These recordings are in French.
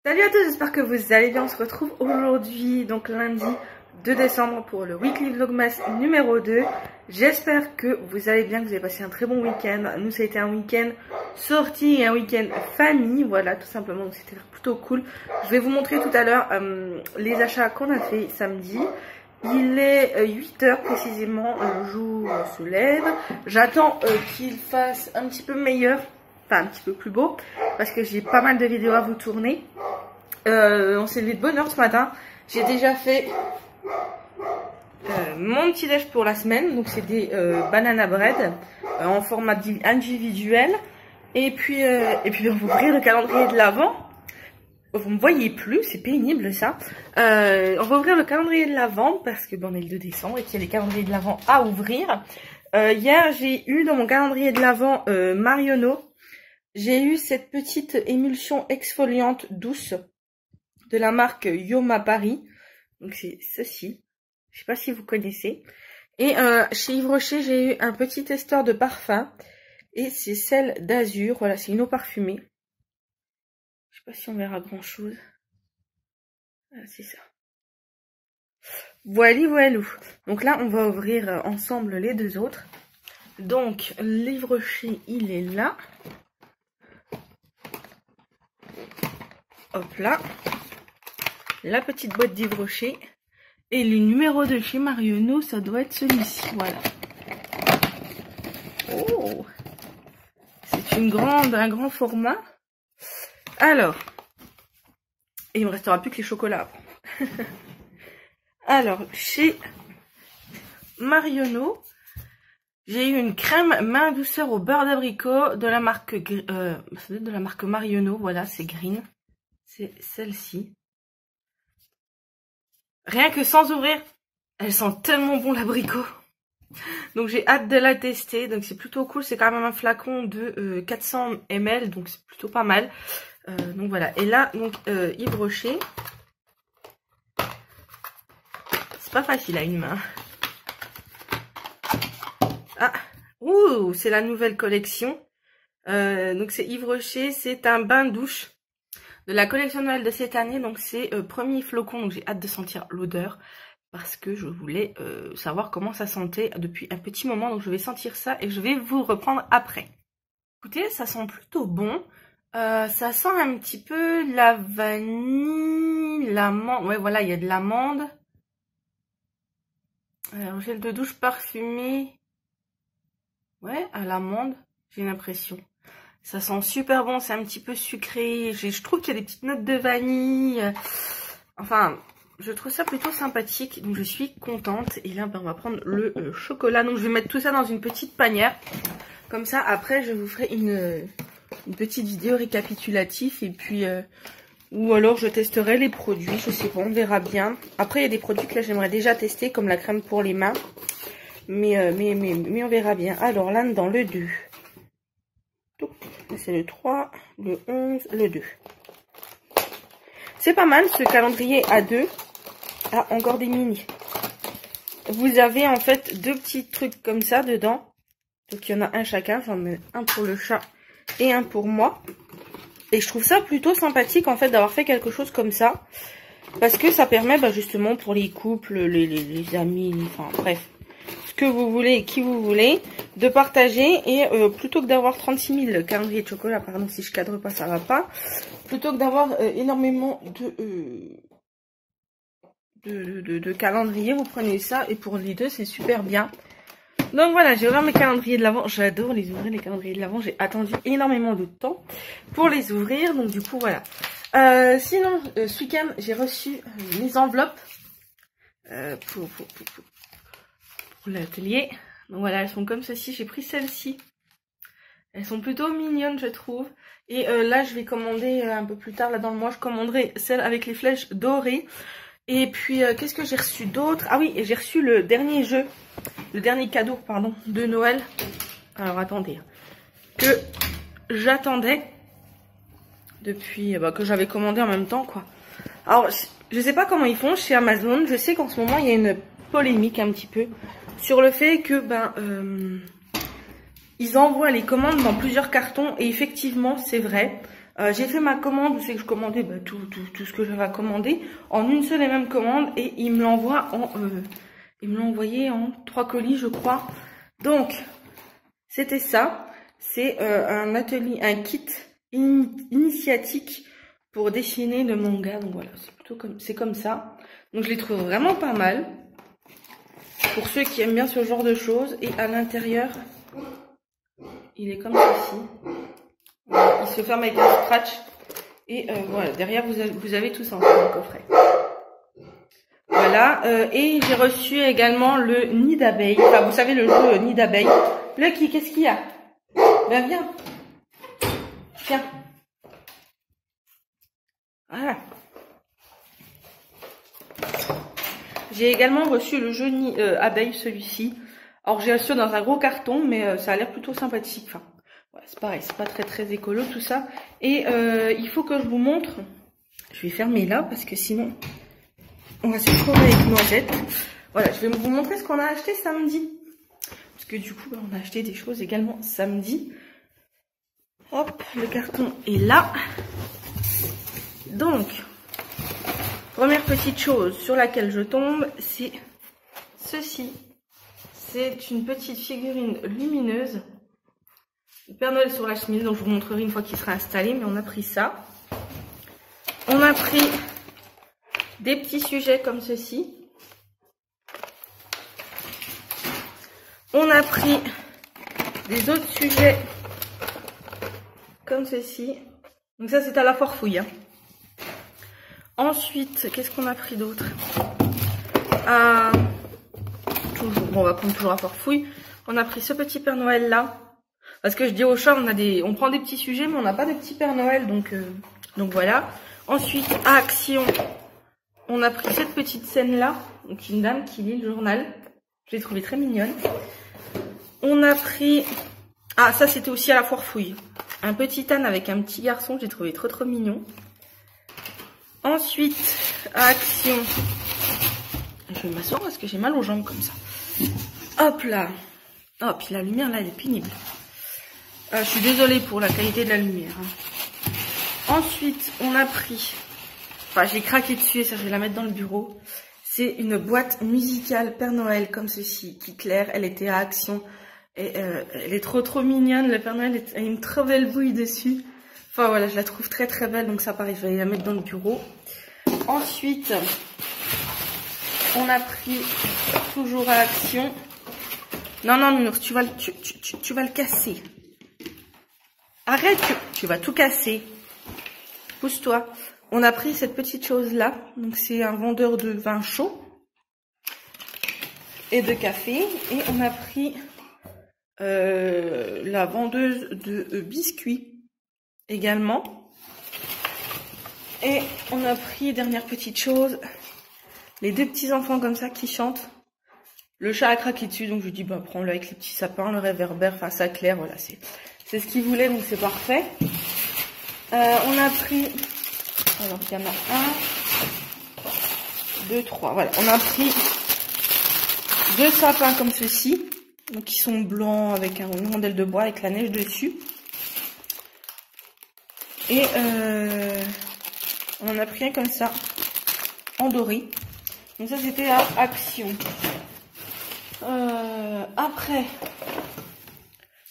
Salut à tous, j'espère que vous allez bien. On se retrouve aujourd'hui, donc lundi 2 décembre pour le Weekly Vlogmas numéro 2. J'espère que vous allez bien, que vous avez passé un très bon week-end. Nous, ça a été un week-end sorti et un week-end famille, voilà, tout simplement. Donc c'était plutôt cool. Je vais vous montrer tout à l'heure les achats qu'on a fait samedi. Il est 8 h précisément, le jour se lève. J'attends qu'il fasse un petit peu meilleur, enfin un petit peu plus beau, parce que j'ai pas mal de vidéos à vous tourner. On s'est levé de bonne heure ce matin. J'ai déjà fait mon petit déj pour la semaine. Donc c'est des banana bread en format individuel. Et puis on va ouvrir le calendrier de l'Avent. Vous me voyez plus, c'est pénible ça. On va ouvrir le calendrier de l'Avent parce que on est le 2 décembre et qu'il y a les calendriers de l'Avent à ouvrir. Hier j'ai eu dans mon calendrier de l'Avent Marionneau. J'ai eu cette petite émulsion exfoliante douce de la marque Yoma Paris. Donc c'est ceci. Je sais pas si vous connaissez. Et chez Yves Rocher, j'ai eu un petit testeur de parfum. Et c'est celle d'Azur. Voilà, c'est une eau parfumée. Je sais pas si on verra grand chose. Ah, c'est ça. Voilà. Donc là, on va ouvrir ensemble les deux autres. Donc, l'Yves Rocher, il est là. Hop là. La petite boîte d'Yves Rocher. Et le numéro de chez Marionneau, ça doit être celui-ci. Voilà. Oh, c'est un grand format. Alors, et il me restera plus que les chocolats. Alors, chez Marionneau, j'ai eu une crème main douceur au beurre d'abricot de la marque Marionneau. Voilà, c'est green. C'est celle-ci. Rien que sans ouvrir, elle sent tellement bon l'abricot. Donc j'ai hâte de la tester. Donc c'est plutôt cool. C'est quand même un flacon de 400 ml. Donc c'est plutôt pas mal. Donc voilà. Et là, donc Yves Rocher. C'est pas facile à une main. Ah, ouh, c'est la nouvelle collection. Donc c'est Yves Rocher. C'est un bain douche de la collection Noël de cette année. Donc c'est premier flocon. Donc j'ai hâte de sentir l'odeur. Parce que je voulais savoir comment ça sentait depuis un petit moment. Donc je vais sentir ça et je vais vous reprendre après. Écoutez, ça sent plutôt bon. Ça sent un petit peu la vanille, l'amande. Ouais, voilà, il y a de l'amande. Gel de douche parfumé. Ouais, à l'amande, j'ai l'impression. Ça sent super bon, c'est un petit peu sucré. Je trouve qu'il y a des petites notes de vanille. Enfin, je trouve ça plutôt sympathique. Donc je suis contente. Et là, on va prendre le chocolat. Donc je vais mettre tout ça dans une petite panière. Comme ça, après, je vous ferai une petite vidéo récapitulative. Et puis, ou alors je testerai les produits. Je sais pas, on verra bien. Après, il y a des produits que là, j'aimerais déjà tester, comme la crème pour les mains. Mais on verra bien. Alors là, dans le 2. C'est le 3, le 11, le 2. C'est pas mal ce calendrier à 2. Ah, encore des mini. Vous avez en fait deux petits trucs comme ça dedans. Donc il y en a un chacun. J'en mets un pour le chat et un pour moi. Et je trouve ça plutôt sympathique en fait d'avoir fait quelque chose comme ça. Parce que ça permet justement pour les couples, les amis, enfin bref. Ce que vous voulez et qui vous voulez, de partager et plutôt que d'avoir 36 000 calendriers de chocolat, pardon si je cadre pas ça va pas, plutôt que d'avoir énormément de calendriers, vous prenez ça et pour les deux c'est super bien. Donc voilà, j'ai ouvert mes calendriers de l'Avent, j'adore les ouvrir les calendriers de l'Avent, j'ai attendu énormément de temps pour les ouvrir, donc du coup voilà. Sinon ce week-end j'ai reçu les enveloppes pour l'atelier. Donc voilà, elles sont comme ceci. J'ai pris celle-ci. Elles sont plutôt mignonnes, je trouve. Et là, je vais commander un peu plus tard, là dans le mois, je commanderai celle avec les flèches dorées. Et puis, qu'est-ce que j'ai reçu d'autre? Ah oui, et j'ai reçu le dernier cadeau, pardon, de Noël. Alors, attendez. Que j'attendais depuis, que j'avais commandé en même temps, quoi. Alors, je sais pas comment ils font chez Amazon. Je sais qu'en ce moment, il y a une polémique un petit peu sur le fait que ils envoient les commandes dans plusieurs cartons et effectivement c'est vrai. J'ai fait ma commande, c'est que je commandais tout ce que j'avais à commander en une seule et même commande et il me l'envoie en il me l'a envoyé en 3 colis je crois. Donc c'était ça, c'est un atelier, un kit initiatique pour dessiner le manga. Donc voilà, c'est plutôt comme ça. Donc je les trouve vraiment pas mal pour ceux qui aiment bien ce genre de choses. Et à l'intérieur, il est comme ceci. Voilà, il se ferme avec un scratch. Et voilà, derrière vous avez tout ça dans le coffret. Voilà, et j'ai reçu également le nid d'abeille. Enfin, vous savez, le jeu nid d'abeille. Lucky, qu'est-ce qu'il y a? Ben viens. Viens. Voilà. J'ai également reçu le jeu nid abeille, celui-ci. Alors j'ai reçu dans un gros carton, mais ça a l'air plutôt sympathique. Enfin, voilà, c'est pareil, c'est pas très écolo tout ça. Et il faut que je vous montre. Je vais fermer là parce que sinon on va se retrouver avec noisette. Voilà, je vais vous montrer ce qu'on a acheté samedi. Parce que du coup, on a acheté des choses également samedi. Hop, le carton est là. Donc, première petite chose sur laquelle je tombe, c'est ceci. C'est une petite figurine lumineuse. Le Père Noël sur la chemise, donc je vous montrerai une fois qu'il sera installé, mais on a pris ça. On a pris des petits sujets comme ceci. On a pris des autres sujets comme ceci. Donc ça, c'est à la forfouille. Hein. Ensuite, qu'est-ce qu'on a pris d'autre? Toujours, bon, on va prendre toujours à forfouille. On a pris ce petit Père Noël là. Parce que je dis au chat, on prend des petits sujets, mais on n'a pas de petit Père Noël. Donc voilà. Ensuite, à Action, on a pris cette petite scène là. Donc une dame qui lit le journal. Je l'ai trouvée très mignonne. On a pris... Ah, ça c'était aussi à la foire fouille. Un petit âne avec un petit garçon que j'ai trouvé trop mignon. Ensuite, à Action... Je vais m'asseoir parce que j'ai mal aux jambes comme ça. Hop là. Oh, puis la lumière là, elle est pénible. Je suis désolée pour la qualité de la lumière. Hein. Ensuite, on a pris... Enfin, j'ai craqué dessus et ça, je vais la mettre dans le bureau. C'est une boîte musicale Père Noël comme ceci, qui claire. Elle était à Action. Et elle est trop mignonne. Le Père Noël a une trop belle bouille dessus. Enfin voilà, je la trouve très belle. Donc ça pareil, je vais la mettre dans le bureau. Ensuite, on a pris toujours à Action. Non, Nounours, tu vas le casser. Arrête, tu vas tout casser. Pousse-toi. On a pris cette petite chose là. Donc c'est un vendeur de vin chaud et de café. Et on a pris la vendeuse de biscuits également. Et on a pris, dernière petite chose, les deux petits enfants comme ça qui chantent. Le chat a craqué dessus, donc je lui dis bah prends-le avec les petits sapins, le réverbère, enfin ça claire, voilà, c'est ce qu'il voulait, donc c'est parfait. On a pris, alors il y en a 1, 2, 3, voilà, on a pris 2 sapins comme ceci, donc qui sont blancs avec une rondelle de bois avec la neige dessus. Et on en a pris un comme ça, en doré. Donc ça c'était à Action. Après,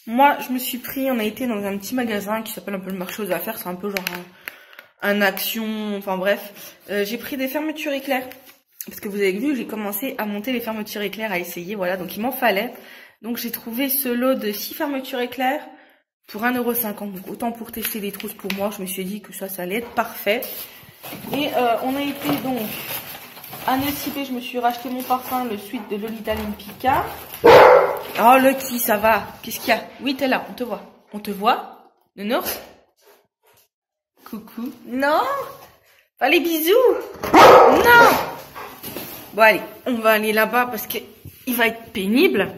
moi je me suis pris, on a été dans un petit magasin qui s'appelle un peu le marché aux affaires, c'est un peu genre un Action, enfin bref. J'ai pris des fermetures éclairs, parce que vous avez vu, j'ai commencé à monter les fermetures éclairs, à essayer, voilà, donc il m'en fallait. Donc j'ai trouvé ce lot de 6 fermetures éclairs pour 1,50 €, donc autant pour tester les trousses pour moi, je me suis dit que ça allait être parfait. Et on a été donc... à Nocibé, je me suis racheté mon parfum, le Sweet de Lolita Lempicka. Oh, Lucky, ça va. Qu'est-ce qu'il y a? Oui, t'es là, on te voit. On te voit? Nounours? Coucou. Non? Pas les bisous? Non! Bon, allez, on va aller là-bas parce que il va être pénible.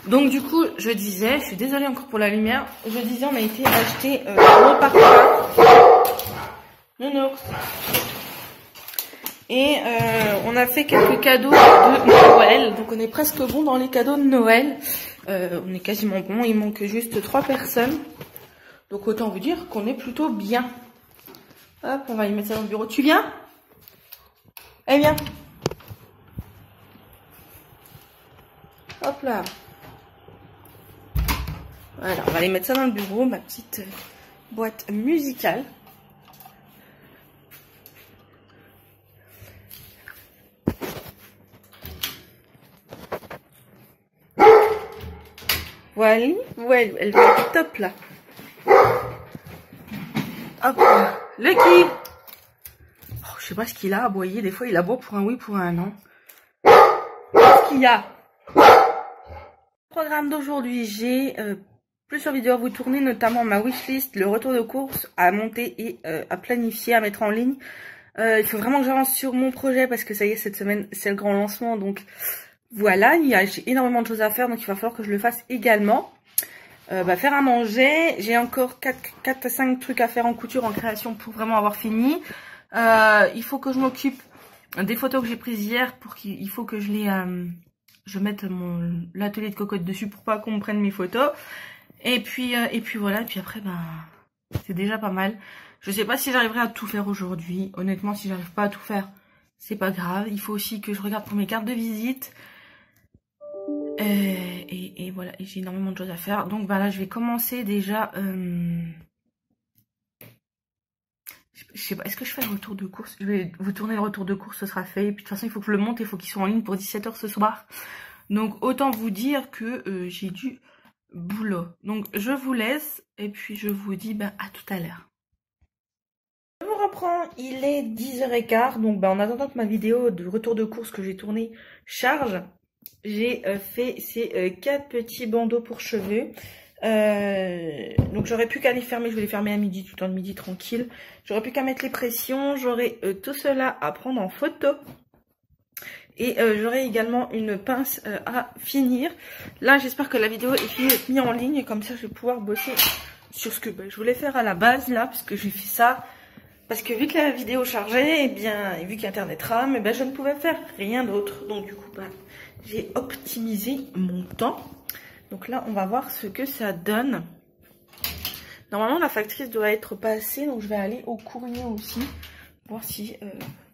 Donc, du coup, je disais, je suis désolée encore pour la lumière, je disais, on a été acheter mon parfum. Nounours. Et on a fait quelques cadeaux de Noël. Donc on est presque bon dans les cadeaux de Noël. On est quasiment bon. Il manque juste 3 personnes. Donc autant vous dire qu'on est plutôt bien. Hop, on va y mettre ça dans le bureau. Tu viens? Eh bien. Hop là. Voilà, on va aller mettre ça dans le bureau, ma petite boîte musicale. Voilà, ouais, elle va être top là. Hop là. Lucky. Oh, je sais pas ce qu'il a aboyé, des fois il aboie pour un oui, pour un non. Qu'est-ce qu'il y a? Programme d'aujourd'hui, j'ai plusieurs vidéos à vous tourner, notamment ma wishlist, le retour de course à monter et à planifier, à mettre en ligne. Il faut vraiment que j'avance sur mon projet parce que ça y est, cette semaine c'est le grand lancement, donc voilà, j'ai énormément de choses à faire, donc il va falloir que je le fasse également. Faire à manger, j'ai encore 4 à 5 trucs à faire en couture, en création pour vraiment avoir fini. Il faut que je m'occupe des photos que j'ai prises hier, pour qu'il faut que je mette l'atelier de cocotte dessus pour pas qu'on me prenne mes photos. Et puis voilà, et puis après, c'est déjà pas mal. Je sais pas si j'arriverai à tout faire aujourd'hui. Honnêtement, si j'arrive pas à tout faire, c'est pas grave. Il faut aussi que je regarde pour mes cartes de visite. Et voilà, et j'ai énormément de choses à faire. Donc là, je vais commencer déjà... je sais pas, est-ce que je fais le retour de course? Je vais vous tourner le retour de course, ce sera fait. Et puis de toute façon, il faut que je le monte, il faut qu'ils soient en ligne pour 17 h ce soir. Donc autant vous dire que j'ai du boulot. Donc je vous laisse et puis je vous dis à tout à l'heure. Je vous reprends, il est 10h15. Donc en attendant que ma vidéo de retour de course que j'ai tournée charge, j'ai fait ces 4 petits bandeaux pour cheveux. Donc j'aurais plus qu'à les fermer, je vais les fermer à midi, tout le temps de midi tranquille. J'aurais plus qu'à mettre les pressions, j'aurai tout cela à prendre en photo. Et j'aurai également une pince à finir. Là j'espère que la vidéo est mise en ligne et comme ça je vais pouvoir bosser sur ce que je voulais faire à la base là, parce que j'ai fait ça. Parce que vu que la vidéo chargeait, et vu qu'Internet rame, je ne pouvais faire rien d'autre. Donc du coup j'ai optimisé mon temps. Donc là, on va voir ce que ça donne. Normalement, la factrice doit être passée. Donc je vais aller au courrier aussi. Voir si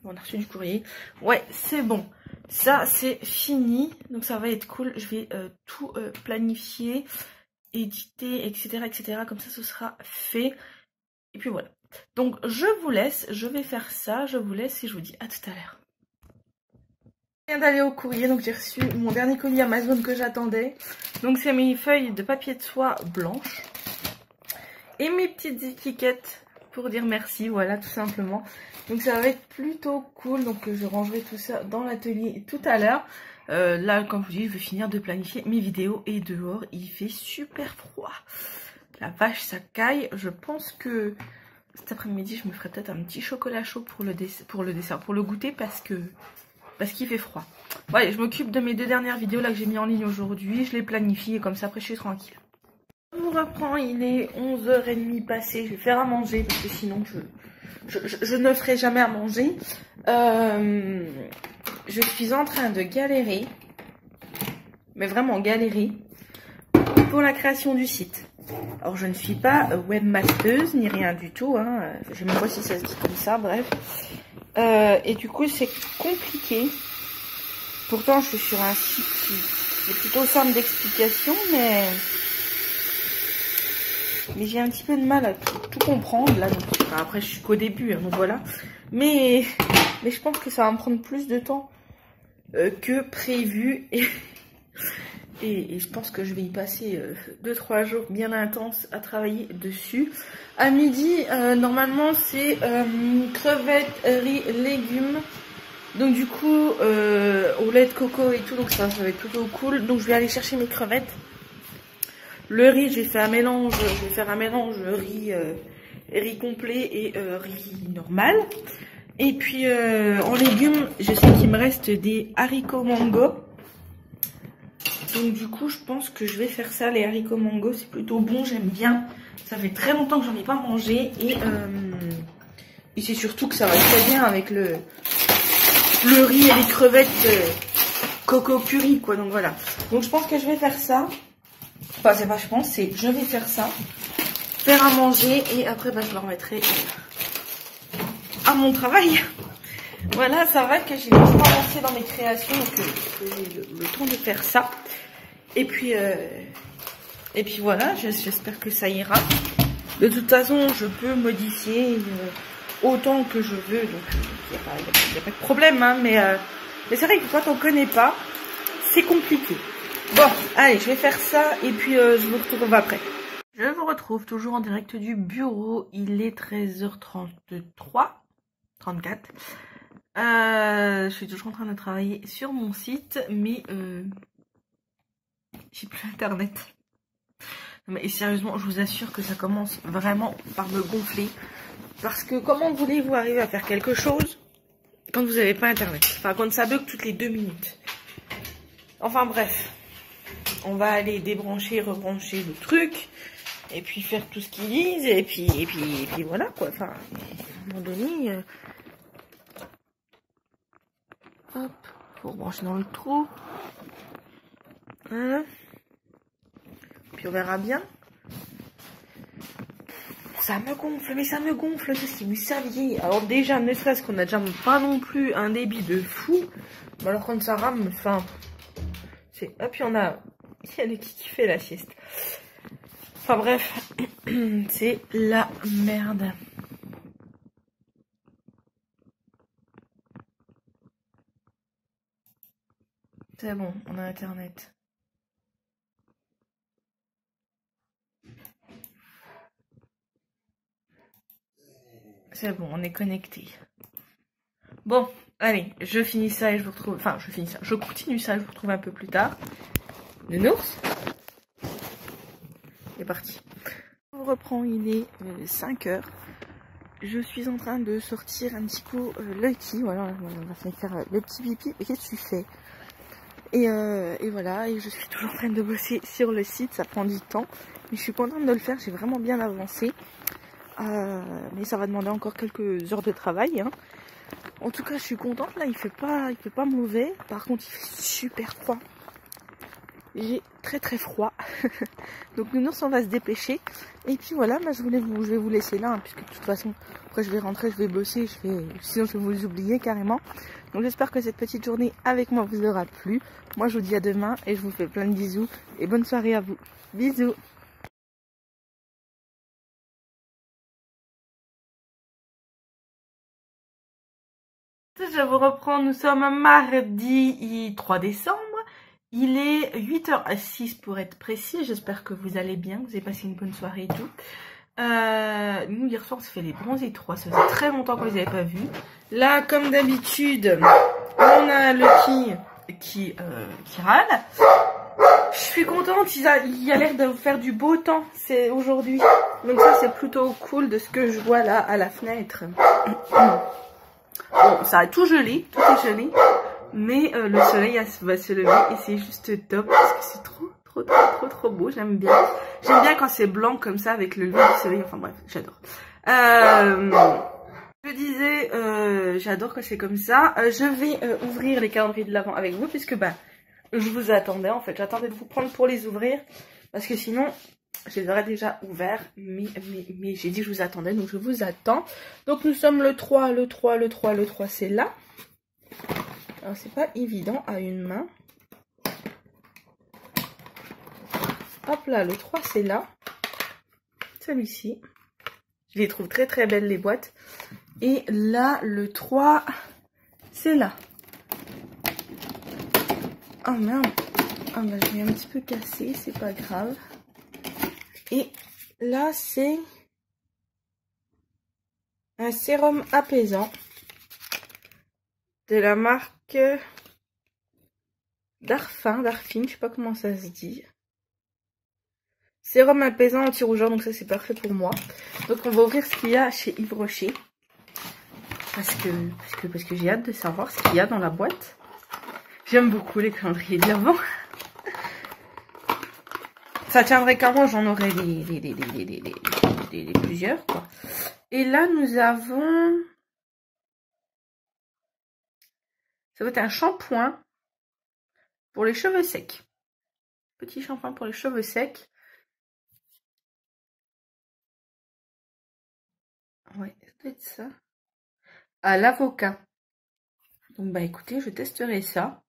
on a reçu du courrier. Ouais, c'est bon. Ça, c'est fini. Donc ça va être cool. Je vais tout planifier, éditer, etc., etc. Comme ça, ce sera fait. Et puis voilà. Donc je vous laisse. Je vais faire ça. Je vous laisse et je vous dis à tout à l'heure. Je viens d'aller au courrier, donc j'ai reçu mon dernier colis Amazon que j'attendais. Donc c'est mes feuilles de papier de soie blanches et mes petites étiquettes pour dire merci, voilà, tout simplement. Donc ça va être plutôt cool, donc je rangerai tout ça dans l'atelier tout à l'heure. Là, comme je vous dis, je vais finir de planifier mes vidéos et dehors, il fait super froid. La vache, ça caille. Je pense que cet après-midi, je me ferai peut-être un petit chocolat chaud pour le dessert, pour le goûter parce qu'il fait froid. Ouais, je m'occupe de mes 2 dernières vidéos là que j'ai mis en ligne aujourd'hui. Je les planifie et comme ça après je suis tranquille. Je vous reprends, il est 11h30 passé. Je vais faire à manger parce que sinon je ne ferai jamais à manger. Je suis en train de galérer, mais vraiment galérer, pour la création du site. Alors je ne suis pas webmasteuse ni rien du tout. Hein. Je ne sais même pas si ça se dit comme ça, bref. Et du coup c'est compliqué. Pourtant je suis sur un site qui est plutôt simple d'explication, mais j'ai un petit peu de mal à tout comprendre là. Donc, après je suis qu'au début, hein, donc voilà. Mais je pense que ça va me prendre plus de temps que prévu et je pense que je vais y passer 2-3 jours bien intenses à travailler dessus. À midi, normalement, c'est crevettes, riz, légumes. Donc du coup, au lait de coco et tout, donc ça va être plutôt cool. Donc je vais aller chercher mes crevettes. Le riz, j'ai fait un mélange, je vais faire un mélange riz complet et riz normal. Et puis en légumes, je sais qu'il me reste des haricots mango. Donc du coup, je pense que je vais faire ça. Les haricots mango, c'est plutôt bon, j'aime bien. Ça fait très longtemps que j'en ai pas mangé. Et c'est surtout que ça va très bien avec le riz et les crevettes coco curry, quoi. Donc voilà. Donc je pense que je vais faire ça. Enfin, c'est pas je pense, c'est je vais faire ça. faire à manger et après bah, je me remettrai à mon travail. Voilà, ça va que j'ai vachement avancé dans mes créations, donc j'ai le temps de faire ça. Et puis voilà, j'espère que ça ira. De toute façon, je peux modifier autant que je veux, donc il n'y a pas de problème. Hein, mais c'est vrai que quand on ne connaît pas, c'est compliqué. Bon, allez, je vais faire ça et puis je vous retrouve après. Je vous retrouve toujours en direct du bureau. Il est 13h33, 34. Je suis toujours en train de travailler sur mon site, mais j'ai plus internet. Et sérieusement, je vous assure que ça commence vraiment par me gonfler. Parce que comment voulez-vous arriver à faire quelque chose quand vous n'avez pas internet? Enfin, quand ça bug toutes les 2 minutes. Enfin bref, on va aller débrancher, rebrancher le truc. Et puis faire tout ce qu'ils disent. Et puis voilà quoi. Enfin, à un moment donné... hop, faut rebrancher dans le trou. Voilà. Puis on verra bien. Ça me gonfle, mais ça me gonfle tout si vous saviez. Alors déjà, ne serait-ce qu'on a déjà pas non plus un débit de fou. Mais alors quand ça rame, enfin... c'est... Ah, puis il y a le qui fait la sieste. Enfin bref, c'est la merde. C'est bon, on a internet. C'est bon, on est connecté. Bon, allez, je finis ça et je vous retrouve... Enfin, je finis ça. Je continue ça et je vous retrouve un peu plus tard. Nounours. C'est parti. On reprend, il est 5h. Je suis en train de sortir un petit coup Lucky. Voilà, on va faire le petit pipi. Et qu'est-ce que tu fais? Et voilà, et je suis toujours en train de bosser sur le site. Ça prend du temps. Mais je suis contente de le faire. J'ai vraiment bien avancé. Mais ça va demander encore quelques heures de travail. Hein. En tout cas, je suis contente. Là, il fait pas mauvais. Par contre, il fait super froid. J'ai très froid. Donc Nounours, on va se dépêcher. Et puis voilà, bah, je vais vous laisser là. Hein, puisque de toute façon, après je vais rentrer, je vais bosser. Sinon, je vais vous oublier carrément. Donc j'espère que cette petite journée avec moi vous aura plu. Moi, je vous dis à demain. Et je vous fais plein de bisous. Et bonne soirée à vous. Bisous. Je vous reprends, nous sommes mardi 3 décembre. Il est 8h06 pour être précis. J'espère que vous allez bien, vous avez passé une bonne soirée et tout. Nous, hier soir, on s'est fait les bronzés 3. Ça faisait très longtemps qu'on les avait pas vus. Là, comme d'habitude, on a Lucky qui râle. Je suis contente, il a l'air de faire du beau temps aujourd'hui. Donc ça, c'est plutôt cool de ce que je vois là à la fenêtre. Bon, ça a tout gelé, tout est gelé, mais le soleil va se lever et c'est juste top parce que c'est trop beau, j'aime bien. J'aime bien quand c'est blanc comme ça avec le lever du soleil, enfin bref, j'adore. Je disais, j'adore quand c'est comme ça. Je vais ouvrir les calendriers de l'Avent avec vous puisque bah, je vous attendais en fait, j'attendais de vous prendre pour les ouvrir parce que sinon... je les aurais déjà ouverts, mais j'ai dit que je vous attendais, donc je vous attends. Donc nous sommes le 3, c'est là. Alors c'est pas évident à une main. Hop là, le 3 c'est là. Celui-ci. Je les trouve très belles les boîtes. Et là, le 3, c'est là. Oh merde. Ah bah je l'ai un petit peu cassé, c'est pas grave. Et là, c'est un sérum apaisant de la marque Darfine, je sais pas comment ça se dit. Sérum apaisant anti-rougeur, donc ça c'est parfait pour moi. Donc on va ouvrir ce qu'il y a chez Yves Rocher. Parce que j'ai hâte de savoir ce qu'il y a dans la boîte. J'aime beaucoup les calendriers de l'Avent. Ça tiendrait qu'avant, j'en aurais des plusieurs, quoi. Et là, nous avons... ça va être un shampoing pour les cheveux secs. Petit shampoing pour les cheveux secs. Ouais, ça doit être ça. À l'avocat. Donc bah écoutez, je testerai ça.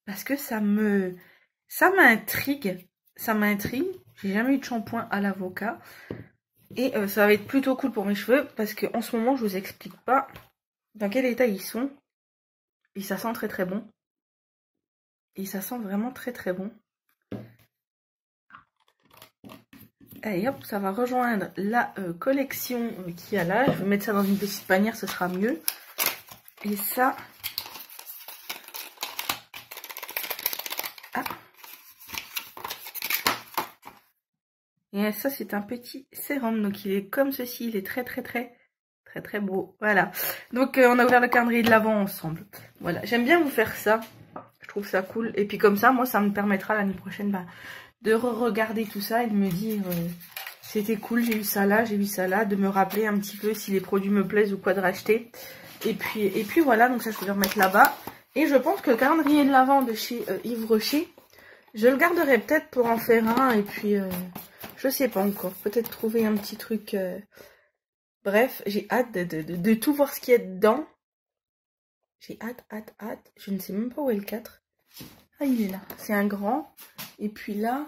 Parce que ça m'intrigue. Ça m'intrigue. J'ai jamais eu de shampoing à l'avocat. Et ça va être plutôt cool pour mes cheveux. Parce que en ce moment, je vous explique pas dans quel état ils sont. Et ça sent très très bon. Et ça sent vraiment très très bon. Allez hop, ça va rejoindre la collection qu'il y a là. Je vais mettre ça dans une petite panière, ce sera mieux. Et ça... Ah. Et ça, c'est un petit sérum. Donc, il est comme ceci. Il est très, très, très, très, très beau. Voilà. Donc, on a ouvert le calendrier de l'Avent ensemble. Voilà. J'aime bien vous faire ça. Je trouve ça cool. Et puis, comme ça, moi, ça me permettra l'année prochaine de re-regarder tout ça et de me dire c'était cool, j'ai eu ça là, j'ai vu ça là. De me rappeler un petit peu si les produits me plaisent ou quoi de racheter. Et puis voilà. Donc, ça, je vais le remettre là-bas. Et je pense que le calendrier de l'Avent de chez Yves Rocher, je le garderai peut-être pour en faire un. Et puis... je sais pas encore, peut-être trouver un petit truc. Bref, j'ai hâte de tout voir ce qu'il y a dedans. J'ai hâte. Je ne sais même pas où est le 4. Ah, il est là. C'est un grand. Et puis là,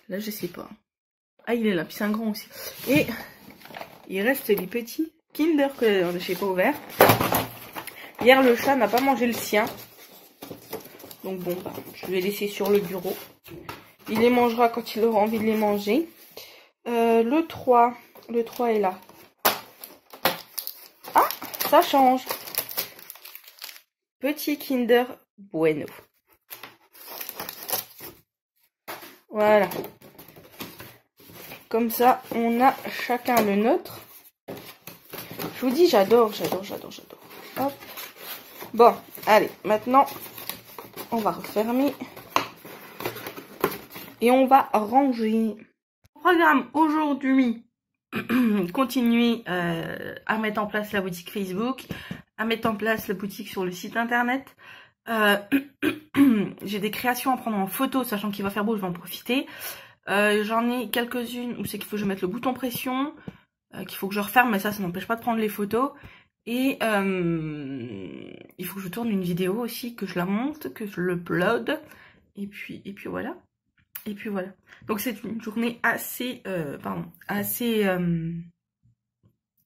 je sais pas. Ah, il est là. Puis c'est un grand aussi. Et il reste les petits Kinder que je n'ai pas ouvert. Hier, le chat n'a pas mangé le sien. Donc bon, je vais laisser sur le bureau. Il les mangera quand il aura envie de les manger. Le 3 est là. Ah, ça change. Petit Kinder Bueno. Voilà. Comme ça, on a chacun le nôtre. Je vous dis, j'adore. Hop. Bon, allez, maintenant, on va refermer. Et on va ranger. Programme aujourd'hui, continuer à mettre en place la boutique Facebook, à mettre en place la boutique sur le site internet. J'ai des créations à prendre en photo, sachant qu'il va faire beau, je vais en profiter. J'en ai quelques-unes où c'est qu'il faut que je mette le bouton pression, qu'il faut que je referme, mais ça n'empêche pas de prendre les photos. Et il faut que je tourne une vidéo aussi, que je la monte, que je l'upload. Et puis voilà. Et puis voilà. Donc c'est une journée assez...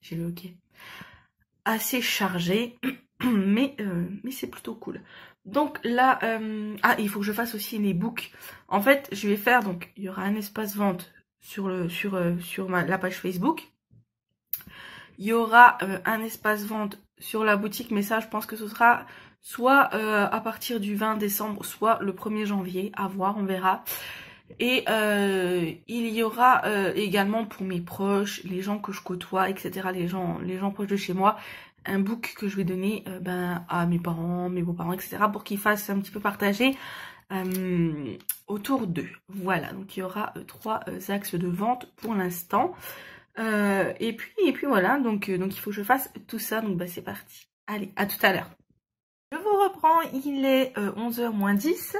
j'ai le OK. Assez chargée. mais c'est plutôt cool. Donc là... il faut que je fasse aussi les books. En fait, je vais faire... Donc, il y aura un espace vente sur la page Facebook. Il y aura un espace vente sur la boutique. Mais ça, je pense que ce sera soit à partir du 20 décembre, soit le 1er janvier. À voir, on verra. Et il y aura également pour mes proches, les gens que je côtoie, etc., les gens proches de chez moi, un book que je vais donner à mes parents, mes beaux-parents, etc., pour qu'ils fassent un petit peu partager autour d'eux. Voilà, donc il y aura 3 axes de vente pour l'instant. Et puis voilà, donc il faut que je fasse tout ça, donc c'est parti. Allez, à tout à l'heure. Je vous reprends, il est 11h moins 10.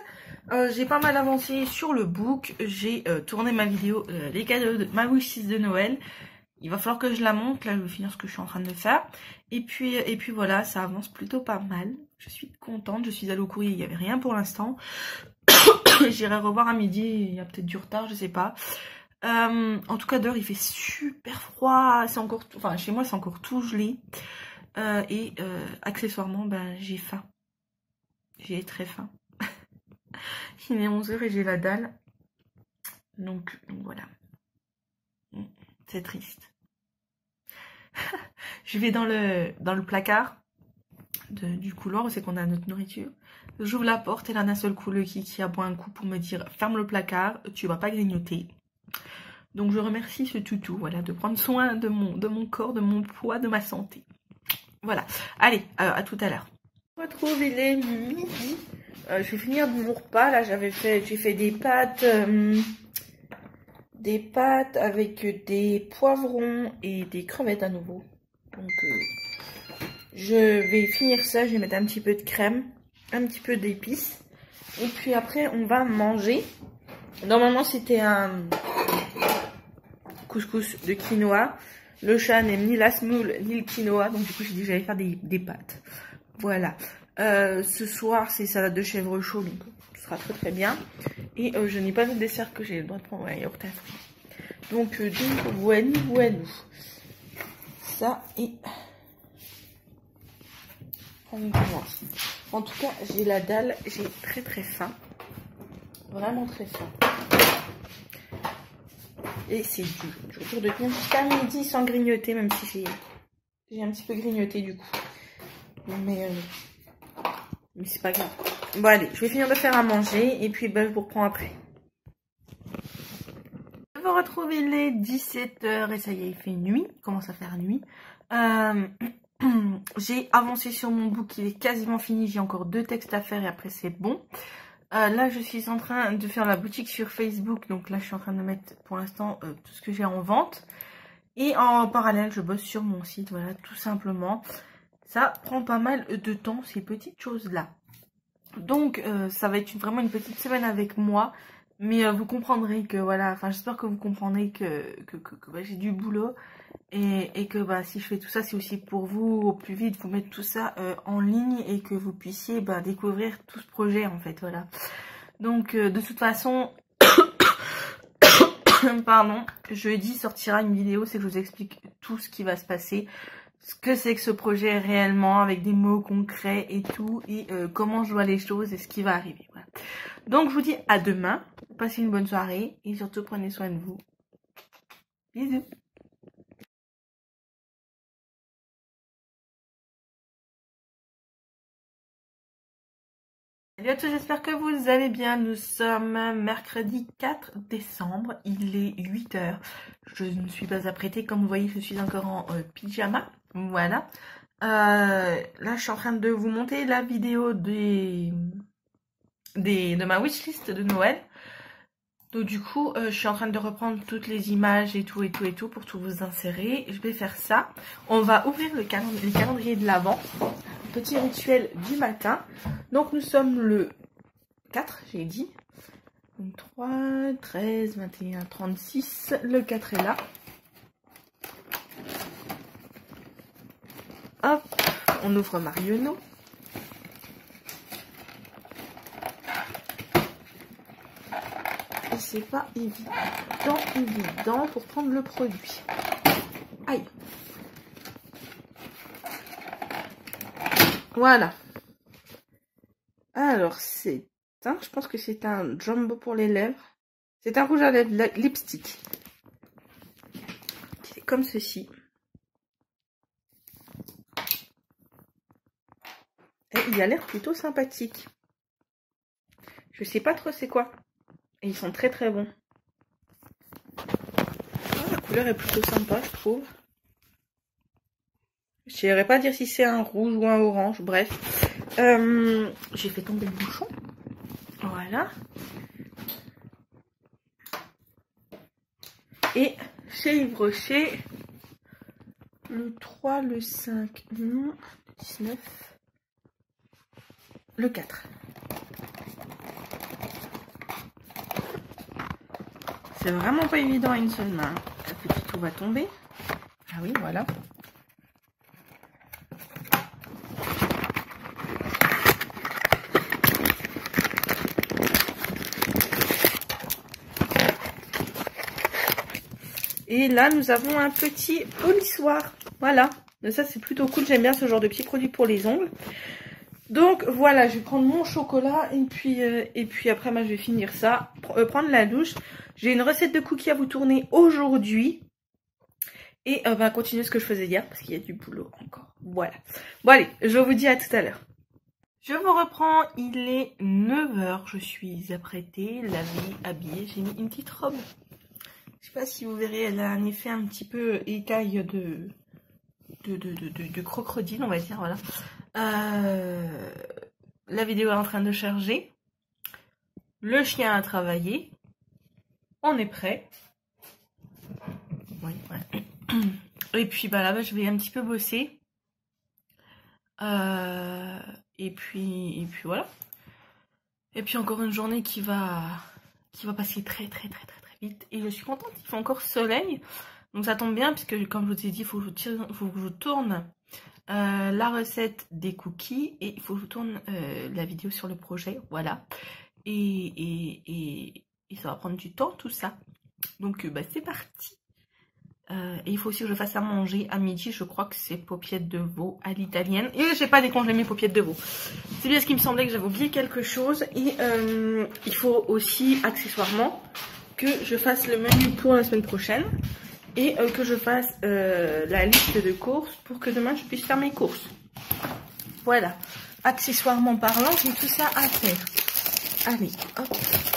J'ai pas mal avancé sur le book. J'ai tourné ma vidéo, les cadeaux de ma wishlist de Noël. Il va falloir que je la monte. Là, je vais finir ce que je suis en train de faire. Et puis voilà, ça avance plutôt pas mal. Je suis contente. Je suis allée au courrier, il n'y avait rien pour l'instant. J'irai revoir à midi. Il y a peut-être du retard, je sais pas. En tout cas, dehors, il fait super froid. C'est encore, enfin, chez moi, c'est encore tout gelé. Accessoirement, j'ai faim. J'ai très faim. Il est 11h et j'ai la dalle. Donc voilà. C'est triste. Je vais dans le placard du couloir où c'est qu'on a notre nourriture. J'ouvre la porte et là d'un seul coup le Kiki aboie un coup pour me dire ferme le placard, tu vas pas grignoter. Donc je remercie ce toutou, voilà, de prendre soin de mon corps, de mon poids, de ma santé. Voilà. Allez, à tout à l'heure. On retrouve, il est midi. Je vais finir de mon repas. Là, j'ai fait des pâtes avec des poivrons et des crevettes à nouveau. Donc, je vais finir ça. Je vais mettre un petit peu de crème, un petit peu d'épices. Et puis après, on va manger. Normalement, c'était un couscous de quinoa. Le chat n'aime ni la semoule ni le quinoa, donc du coup j'ai dit que j'allais faire des pâtes. Voilà. Ce soir c'est salade de chèvre chaud, donc ce sera très très bien. Et je n'ai pas de dessert que j'ai le droit de prendre un yaourt à fruits. Donc voilà. Ça et on commence. En tout cas j'ai la dalle, j'ai très très faim. Vraiment très faim. Et c'est dur de tenir jusqu'à midi sans grignoter, même si j'ai un petit peu grignoté du coup. Mais c'est pas grave. Bon allez, je vais finir de faire à manger et puis je vous reprends après. Je vous retrouve, il est 17 h et ça y est, il fait nuit. Il commence à faire nuit. J'ai avancé sur mon book, il est quasiment fini. J'ai encore 2 textes à faire et après c'est bon. Là, je suis en train de faire la boutique sur Facebook. Donc là, je suis en train de mettre pour l'instant tout ce que j'ai en vente. Et en parallèle, je bosse sur mon site. Voilà, tout simplement. Ça prend pas mal de temps, ces petites choses-là. Donc, ça va être vraiment une petite semaine avec moi. Mais vous comprendrez que, voilà, enfin, j'espère que vous comprendrez que j'ai du boulot. Et que si je fais tout ça, c'est aussi pour vous, au plus vite, vous mettre tout ça en ligne et que vous puissiez découvrir tout ce projet, en fait, voilà. Donc, de toute façon, pardon, jeudi sortira une vidéo, c'est que je vous explique tout ce qui va se passer, ce que c'est que ce projet réellement, avec des mots concrets et tout, et comment je vois les choses et ce qui va arriver, voilà. Donc, je vous dis à demain, passez une bonne soirée, et surtout, prenez soin de vous. Bisous. Salut à tous, j'espère que vous allez bien. Nous sommes mercredi 4 décembre, il est 8 h. Je ne suis pas apprêtée, comme vous voyez, je suis encore en pyjama. Voilà. Là, je suis en train de vous monter la vidéo de ma wishlist de Noël. Donc du coup, je suis en train de reprendre toutes les images et tout pour tout vous insérer. Je vais faire ça. On va ouvrir les calendriers de l'Avent. Petit rituel du matin. Donc nous sommes le 4, j'ai dit. 23, 13, 21, 36. Le 4 est là. Hop, on ouvre Marionneau. Et c'est pas évident pour prendre le produit. Aïe. Voilà. Alors, je pense que c'est un jumbo pour les lèvres. C'est un rouge à lèvres lipstick. C'est comme ceci. Et il a l'air plutôt sympathique. Je sais pas trop c'est quoi. Et ils sont très très bons. La couleur est plutôt sympa, je trouve. Je ne saurais pas dire si c'est un rouge ou un orange, bref. J'ai fait tomber le bouchon. Voilà. Et chez Yves Rocher, le 3, le 5, non, le 19, le 4. C'est vraiment pas évident à une seule main. Le petit tout va tomber. Ah oui, voilà. Et là, nous avons un petit polissoir. Voilà. Donc ça, c'est plutôt cool. J'aime bien ce genre de petits produits pour les ongles. Donc, voilà. Je vais prendre mon chocolat. Et puis après, je vais finir ça. Prendre la douche. J'ai une recette de cookies à vous tourner aujourd'hui. Et continuer ce que je faisais hier. Parce qu'il y a du boulot encore. Voilà. Bon, allez. Je vous dis à tout à l'heure. Je vous reprends. Il est 9 h. Je suis apprêtée, lavée, habillée. J'ai mis une petite robe. Je sais pas si vous verrez, elle a un effet un petit peu écaille de crocodile, on va dire, voilà. La vidéo est en train de charger. Le chien a travaillé. On est prêt. Oui, ouais. Et puis là-bas, je vais un petit peu bosser. Et puis voilà. Et puis encore une journée qui va passer très vite. vite. Et je suis contente, il fait encore soleil. Donc ça tombe bien, puisque comme je vous ai dit, il faut que je tourne la recette des cookies. Et il faut que je tourne la vidéo sur le projet, voilà. Et ça va prendre du temps, tout ça. Donc bah, c'est parti. Et il faut aussi que je fasse à manger à midi. Je crois que c'est paupiètes de veau à l'italienne. Et j'ai pas décongelé mes paupiètes de veau. C'est bien ce qui me semblait, que j'avais oublié quelque chose. Et il faut aussi accessoirement que je fasse le menu pour la semaine prochaine. Et que je fasse la liste de courses pour que demain je puisse faire mes courses. Voilà. Accessoirement parlant, j'ai tout ça à faire. Allez, hop.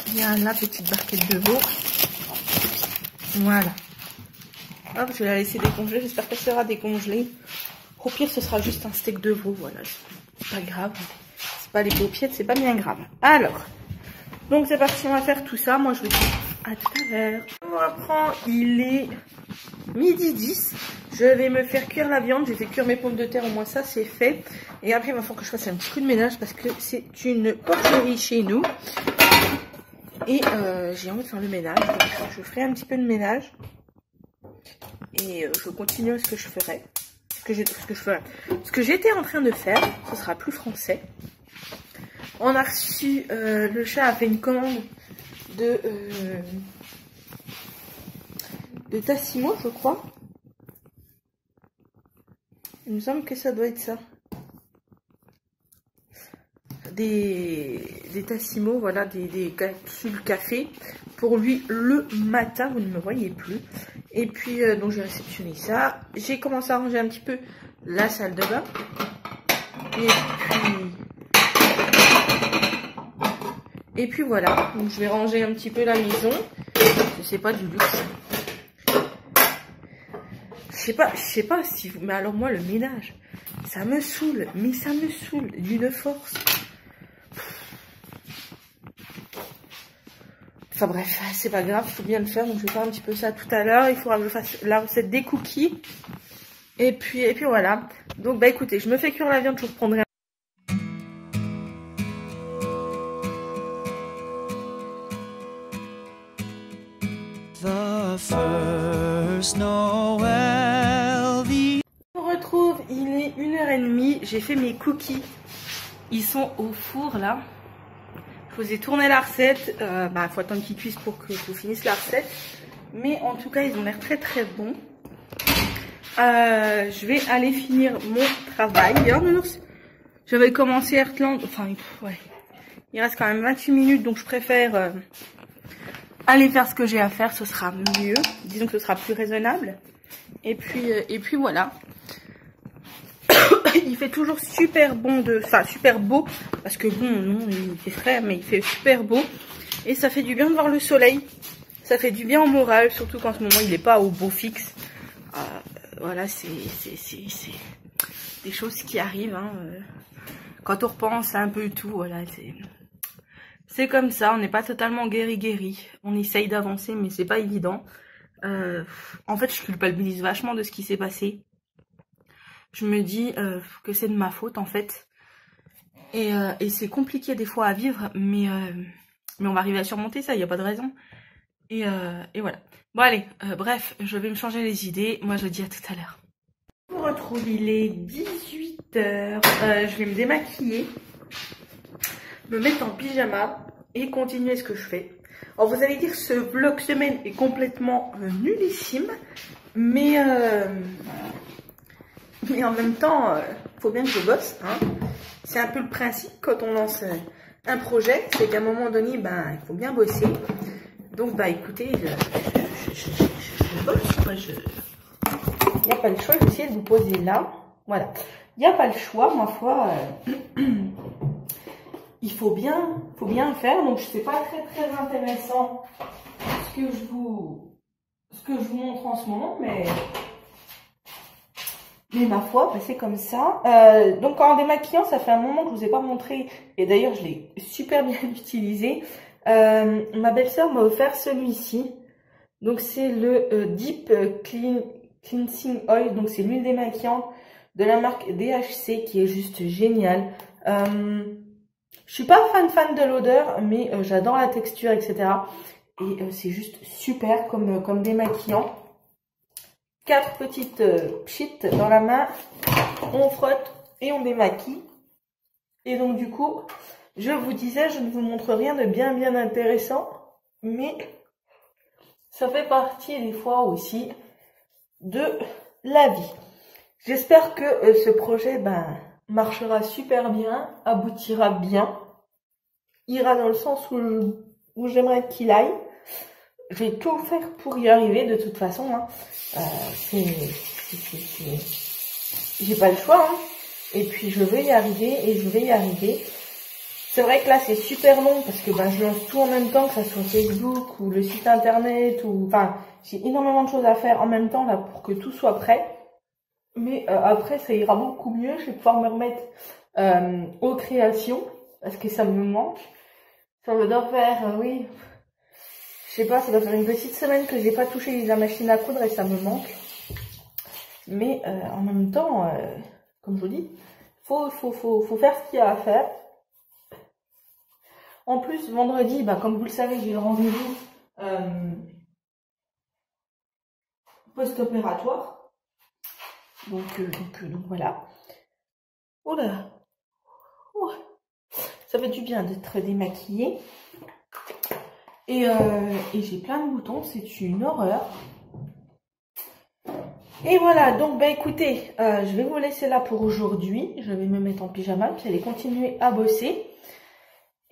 Il y a la petite barquette de veau. Voilà. Hop, je vais la laisser décongeler. J'espère qu'elle sera décongelée. Au pire, ce sera juste un steak de veau. Voilà, c'est pas grave. C'est pas les paupiètes, c'est pas bien grave. Alors, donc c'est parti, on va faire tout ça. Moi, je vous dis à tout à l'heure. On reprend, il est midi 10. Je vais me faire cuire la viande. J'ai fait cuire mes pommes de terre, au moins ça, c'est fait. Et après, il va falloir que je fasse un petit coup de ménage parce que c'est une porcherie chez nous. Et j'ai envie de faire le ménage. Donc, je ferai un petit peu de ménage. Et je continue ce que je ferai. Ce que j'étais en train de faire, ce sera plus français. On a reçu, le chat a fait une commande de Tassimo, je crois. Il me semble que ça doit être ça. Des Tassimo, voilà, des capsules café pour lui le matin. Vous ne me voyez plus. Et puis donc j'ai réceptionné ça. J'ai commencé à ranger un petit peu la salle de bain. Et puis voilà. Donc je vais ranger un petit peu la maison. C'est pas du luxe. Je sais pas si vous... Mais alors moi le ménage, ça me saoule. Mais ça me saoule d'une force. Enfin bref, c'est pas grave, il faut bien le faire. Donc je vais faire un petit peu ça tout à l'heure. Il faudra que je fasse la recette des cookies. Et puis voilà. Donc bah écoutez, je me fais cuire la viande, je vous reprendrai. The first Noel, On retrouve, il est 1h30. J'ai fait mes cookies. Ils sont au four là. Je vous ai tourné la recette. Bah, faut attendre qu'ils cuisent pour que je vous finisse la recette. Mais en tout cas, ils ont l'air très très bons. Je vais aller finir mon travail. J'avais commencé Heartland. Enfin, ouais. Il reste quand même 28 minutes. Donc, je préfère aller faire ce que j'ai à faire. Ce sera mieux. Disons que ce sera plus raisonnable. Et puis voilà. Il fait toujours super bon super beau, parce que bon, non, il fait frais, mais il fait super beau, et ça fait du bien de voir le soleil, ça fait du bien au moral, surtout qu'en ce moment il n'est pas au beau fixe. Voilà, c'est des choses qui arrivent, hein. Quand on repense un peu tout, voilà, c'est comme ça, on n'est pas totalement guéri, on essaye d'avancer, mais c'est pas évident. En fait, je culpabilise vachement de ce qui s'est passé. Je me dis que c'est de ma faute en fait. Et c'est compliqué des fois à vivre, mais on va arriver à surmonter ça, il n'y a pas de raison. Et voilà. Bon allez, bref, je vais me changer les idées. Moi je dis à tout à l'heure. Je vous retrouve, il est 18h. Je vais me démaquiller, me mettre en pyjama et continuer ce que je fais. Alors vous allez dire, ce vlog semaine est complètement nullissime, mais en même temps, faut bien que je bosse, hein. C'est un peu le principe quand on lance un projet, c'est qu'à un moment donné, ben, il faut bien bosser. Donc, bah écoutez, je bosse, quoi. Il n'y a pas le choix, je vais essayer de vous poser là. Voilà. Il n'y a pas le choix, ma foi. Il faut bien faire. Donc, c'est pas très intéressant ce que je vous montre en ce moment, mais ma foi, c'est comme ça. Donc en démaquillant, ça fait un moment que je vous ai pas montré, et d'ailleurs je l'ai super bien utilisé. Ma belle-sœur m'a offert celui-ci. Donc c'est le Deep Cleansing Oil. Donc c'est l'huile démaquillante de la marque DHC qui est juste géniale. Je suis pas fan de l'odeur, mais j'adore la texture, etc. Et c'est juste super comme démaquillant. 4 petites pchites dans la main. On frotte et on démaquille. Et donc du coup, je vous disais, je ne vous montre rien de bien intéressant. Mais ça fait partie des fois aussi de la vie. J'espère que ce projet marchera super bien, aboutira bien, ira dans le sens où j'aimerais qu'il aille. Je vais tout faire pour y arriver de toute façon. Hein. J'ai pas le choix. Hein. Et puis je vais y arriver et je vais y arriver. C'est vrai que là c'est super long parce que je lance tout en même temps, que ça soit Facebook ou le site internet ou j'ai énormément de choses à faire en même temps là pour que tout soit prêt. Mais après ça ira beaucoup mieux, je vais pouvoir me remettre aux créations parce que ça me manque. Ça doit faire oui, je sais pas, ça doit faire une petite semaine que j'ai pas touché la machine à coudre et ça me manque. Mais en même temps, comme je vous dis, faut faire ce qu'il y a à faire. En plus, vendredi, comme vous le savez, j'ai le rendez-vous post-opératoire. Donc voilà. Oh là, oh. Ça fait du bien d'être démaquillée. Et j'ai plein de boutons, c'est une horreur. Et voilà, donc écoutez, je vais vous laisser là pour aujourd'hui. Je vais me mettre en pyjama, puis aller continuer à bosser.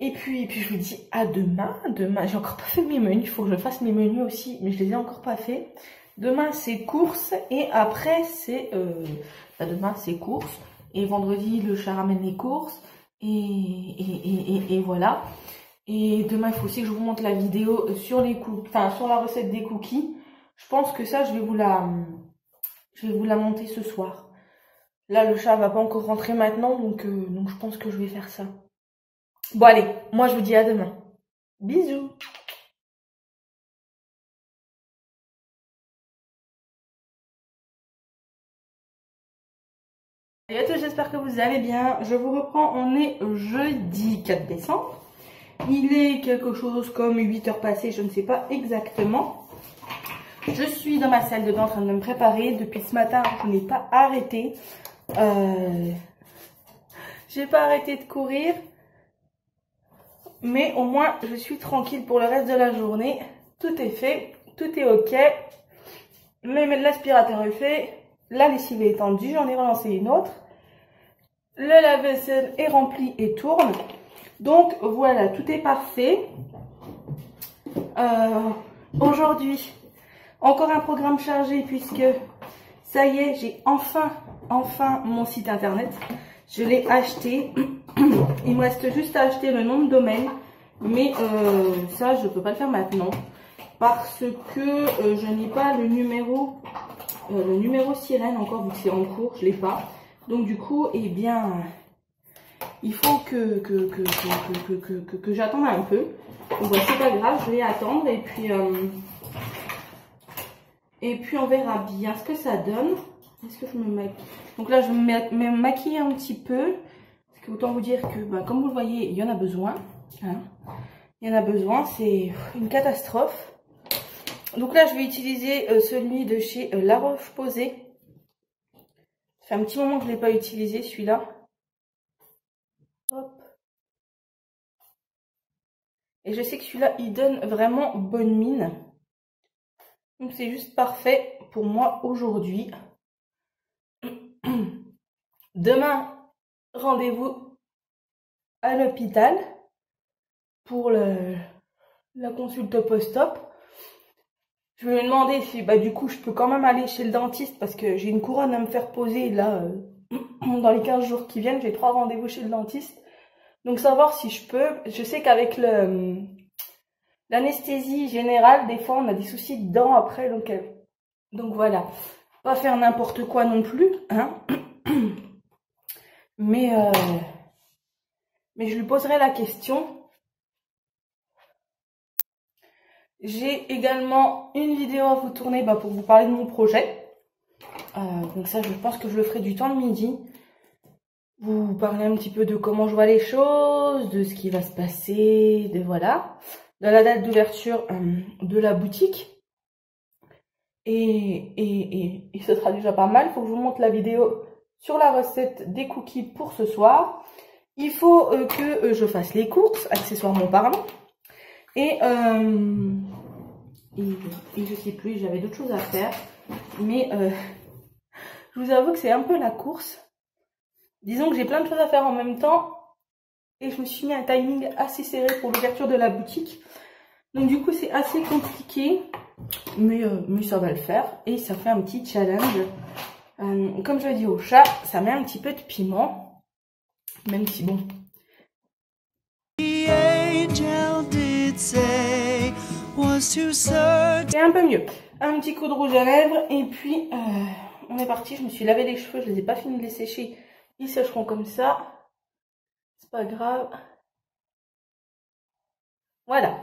Et puis je vous dis à demain. Demain, j'ai encore pas fait mes menus, il faut que je fasse mes menus aussi, mais je les ai encore pas fait. Demain c'est course et après c'est demain c'est course et vendredi le chat ramène les courses et voilà. Et demain il faut aussi que je vous montre la vidéo sur les sur la recette des cookies. Je pense que ça je vais vous la monter ce soir. Là le chat va pas encore rentrer maintenant donc je pense que je vais faire ça. Bon allez, moi je vous dis à demain. Bisous. Salut à tous, j'espère que vous allez bien. Je vous reprends, on est jeudi 4 décembre. Il est quelque chose comme 8 heures passées, je ne sais pas exactement. Je suis dans ma salle de bain en train de me préparer. Depuis ce matin, je n'ai pas arrêté. J'ai pas arrêté de courir. Mais au moins, je suis tranquille pour le reste de la journée. Tout est fait, tout est ok. L'aspirateur est fait. La lessive est étendue, j'en ai relancé une autre. Le lave-vaisselle est rempli et tourne. Donc voilà, tout est parfait. Aujourd'hui, encore un programme chargé puisque ça y est, j'ai enfin mon site internet. Je l'ai acheté. Il me reste juste à acheter le nom de domaine. Mais ça, je ne peux pas le faire maintenant. Parce que je n'ai pas le numéro sirène encore, vu que c'est en cours, je ne l'ai pas. Donc du coup, eh bien, il faut que j'attende un peu. Donc c'est pas grave, je vais attendre et puis on verra bien ce que ça donne. Est-ce que je me maquille? Donc là, je vais me maquiller un petit peu. Parce que autant vous dire que, comme vous le voyez, il y en a besoin. Hein. Il y en a besoin, c'est une catastrophe. Donc là, je vais utiliser celui de chez La Roche-Posay. Ça fait un petit moment que je ne l'ai pas utilisé, celui-là. Hop. Et je sais que celui-là, il donne vraiment bonne mine. Donc c'est juste parfait pour moi aujourd'hui. Demain, rendez-vous à l'hôpital pour la consulte post-op. Je vais me demander si du coup je peux quand même aller chez le dentiste parce que j'ai une couronne à me faire poser là dans les 15 jours qui viennent. J'ai 3 rendez-vous chez le dentiste. Donc savoir si je peux. Je sais qu'avec l'anesthésie générale, des fois on a des soucis de dents après. Donc voilà. Pas faire n'importe quoi non plus. Hein. Mais je lui poserai la question. J'ai également une vidéo à vous tourner pour vous parler de mon projet. Donc ça, je pense que je le ferai du temps de midi. Vous parler un petit peu de comment je vois les choses, de ce qui va se passer, de voilà. de la date d'ouverture de la boutique. Et ce sera déjà pas mal. Il faut que je vous montre la vidéo sur la recette des cookies pour ce soir. Il faut que je fasse les courses, accessoirement parlant. Et je sais plus, j'avais d'autres choses à faire. Mais je vous avoue que c'est un peu la course. Disons que j'ai plein de choses à faire en même temps. Et je me suis mis un timing assez serré pour l'ouverture de la boutique. Donc du coup c'est assez compliqué. Mais ça va le faire. Et ça fait un petit challenge. Comme je l'ai dit au chat, ça met un petit peu de piment. Même si bon. C'est un peu mieux. Un petit coup de rouge à lèvres. Et puis on est parti. Je me suis lavé les cheveux. Je les ai pas fini de les sécher. Ils sécheront comme ça. C'est pas grave. Voilà.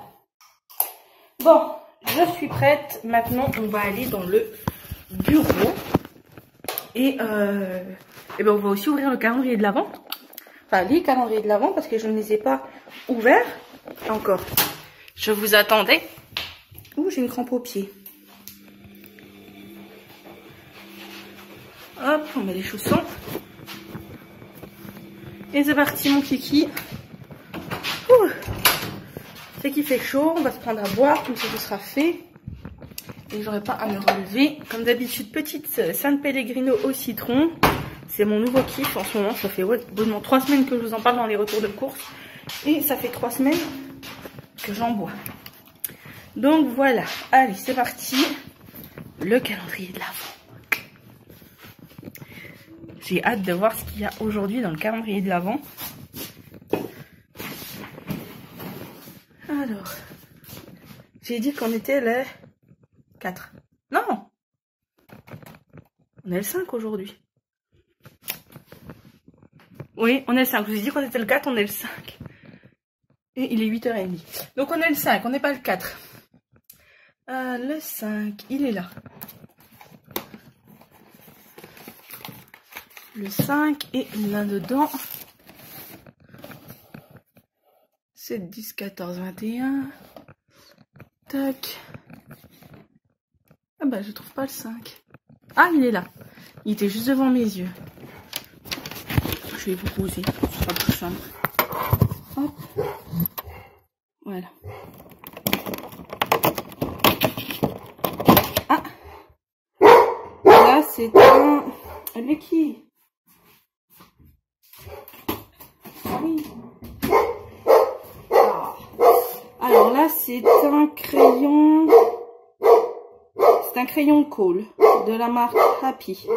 Bon, je suis prête. Maintenant, on va aller dans le bureau. Et ben on va aussi ouvrir le calendrier de l'Avent. Enfin, les calendriers de l'Avent parce que je ne les ai pas ouverts encore. Je vous attendais. Ouh, j'ai une crampe au pied. Hop, on met les chaussons. Et c'est parti, mon kiki. Ouh. C'est qu'il fait chaud, on va se prendre à boire, comme ça ce sera fait. Et j'aurai pas à me relever. Comme d'habitude, petite San Pellegrino au citron. C'est mon nouveau kiff en ce moment. Ça fait bonnement 3 semaines que je vous en parle dans les retours de course. Et ça fait 3 semaines que j'en bois. Donc voilà. Allez, c'est parti. Le calendrier de l'Avent. J'ai hâte de voir ce qu'il y a aujourd'hui dans le calendrier de l'Avent. Alors, j'ai dit qu'on était le 4. Non, on est le 5 aujourd'hui. Oui, on est le 5. Je vous ai dit qu'on était le 4, on est le 5. Et il est 8h30. Donc on est le 5, on n'est pas le 4. Le 5, il est là. Le 5 et là-dedans. 7, 10, 14, 21. Tac. Ah bah je trouve pas le 5. Ah, il est là. Il était juste devant mes yeux. Je vais vous poser. Ce sera plus simple. Hop. Voilà. Ah. Là c'est un Lucky. Oui. Alors là, c'est un crayon. C'est un crayon Kohl de la marque Happy.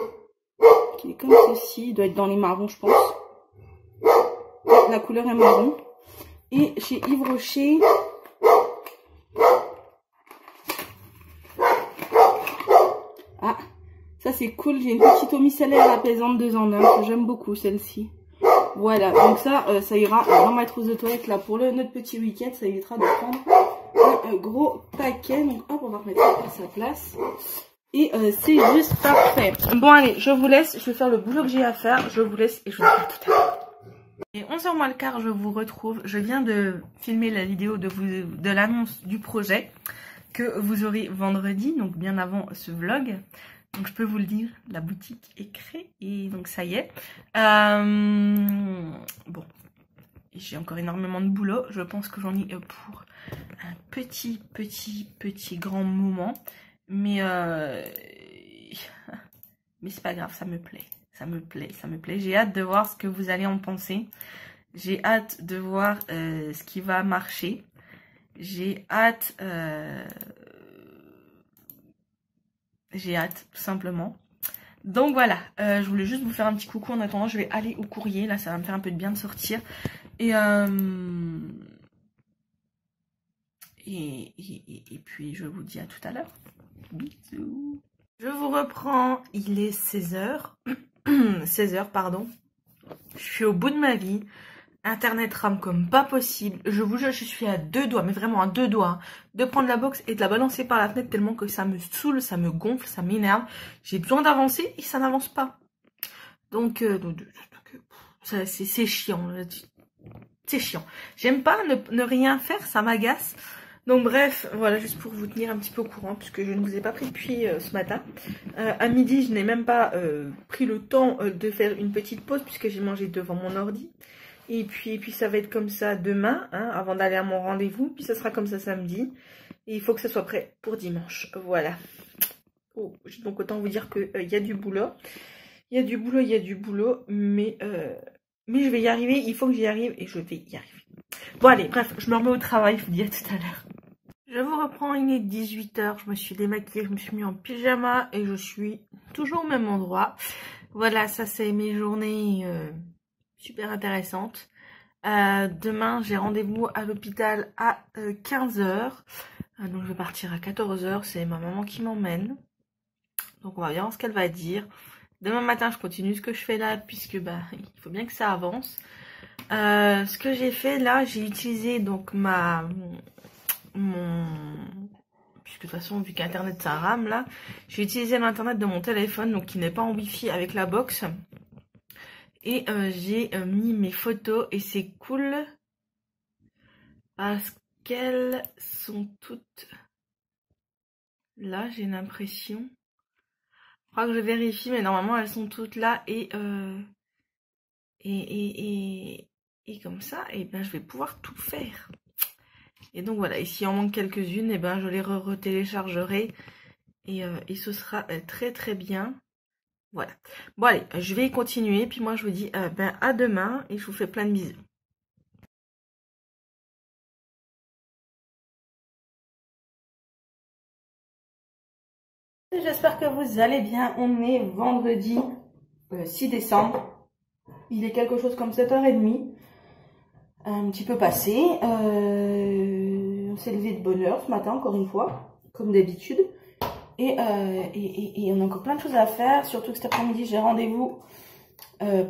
Qui est comme ceci. Il doit être dans les marrons, je pense. La couleur est marron. Et chez Yves Rocher. Ah, ça c'est cool. J'ai une petite eau micellaire apaisante 2 en 1 que j'aime beaucoup, celle-ci. Voilà, donc ça, ça ira dans ma trousse de toilette là pour notre petit week-end. Ça évitera de prendre un gros paquet. Donc hop, on va remettre ça à sa place. Et c'est juste parfait. Bon allez, je vous laisse. Je vais faire le boulot que j'ai à faire. Je vous laisse et je vous dis à tout à l'heure. Et 11h moins le quart, je vous retrouve. Je viens de filmer la vidéo de l'annonce du projet que vous aurez vendredi, donc bien avant ce vlog. Donc je peux vous le dire, la boutique est créée, donc ça y est. Bon, j'ai encore énormément de boulot. Je pense que j'en ai pour un petit grand moment. Mais c'est pas grave, ça me plaît. Ça me plaît. J'ai hâte de voir ce que vous allez en penser. J'ai hâte de voir ce qui va marcher. J'ai hâte... tout simplement. Donc voilà, je voulais juste vous faire un petit coucou. En attendant, je vais aller au courrier. Là, ça va me faire un peu de bien de sortir. Et puis, je vous dis à tout à l'heure. Bisous. Je vous reprends. Il est 16h. 16h, pardon. Je suis au bout de ma vie. Internet rame comme pas possible. Je vous jure, je suis à 2 doigts, mais vraiment à 2 doigts, de prendre la box et de la balancer par la fenêtre tellement que ça me saoule, ça me gonfle, ça m'énerve. J'ai besoin d'avancer et ça n'avance pas. Donc c'est chiant. C'est chiant. J'aime pas ne rien faire, ça m'agace. Donc bref, voilà, juste pour vous tenir un petit peu au courant, puisque je ne vous ai pas pris depuis ce matin. À midi, je n'ai même pas pris le temps de faire une petite pause, puisque j'ai mangé devant mon ordi. Et puis ça va être comme ça demain, hein, avant d'aller à mon rendez-vous. Puis ça sera comme ça samedi. Et il faut que ça soit prêt pour dimanche. Voilà. Oh, donc autant vous dire qu'il y a du boulot. Il y a du boulot, mais je vais y arriver. Il faut que j'y arrive et je vais y arriver. Bon allez, bref, je me remets au travail. Je vous dis à tout à l'heure. Je vous reprends, il est 18 h. Je me suis démaquillée, je me suis mis en pyjama et je suis toujours au même endroit. Voilà, ça c'est mes journées super intéressantes. Demain, j'ai rendez-vous à l'hôpital à 15 h. Donc je vais partir à 14 h. C'est ma maman qui m'emmène. Donc on va voir ce qu'elle va dire. Demain matin, je continue ce que je fais là, puisque bah il faut bien que ça avance. Ce que j'ai fait là, j'ai utilisé donc puisque de toute façon, vu qu'Internet ça rame là, j'ai utilisé l'internet de mon téléphone, donc qui n'est pas en wifi avec la box. Et j'ai mis mes photos et c'est cool parce qu'elles sont toutes là, j'ai l'impression. Je crois que je vérifie, mais normalement elles sont toutes là et comme ça, et ben je vais pouvoir tout faire. Et donc voilà, et s'il en manque quelques-unes, et ben je les retéléchargerai et ce sera très très bien. Voilà. Bon allez, je vais continuer, puis moi je vous dis ben à demain et je vous fais plein de bisous. J'espère que vous allez bien. On est vendredi 6 décembre. Il est quelque chose comme 7 h 30. Un petit peu passé. On s'est levé de bonne heure ce matin, encore une fois, comme d'habitude. Et on a encore plein de choses à faire. Surtout que cet après-midi, j'ai rendez-vous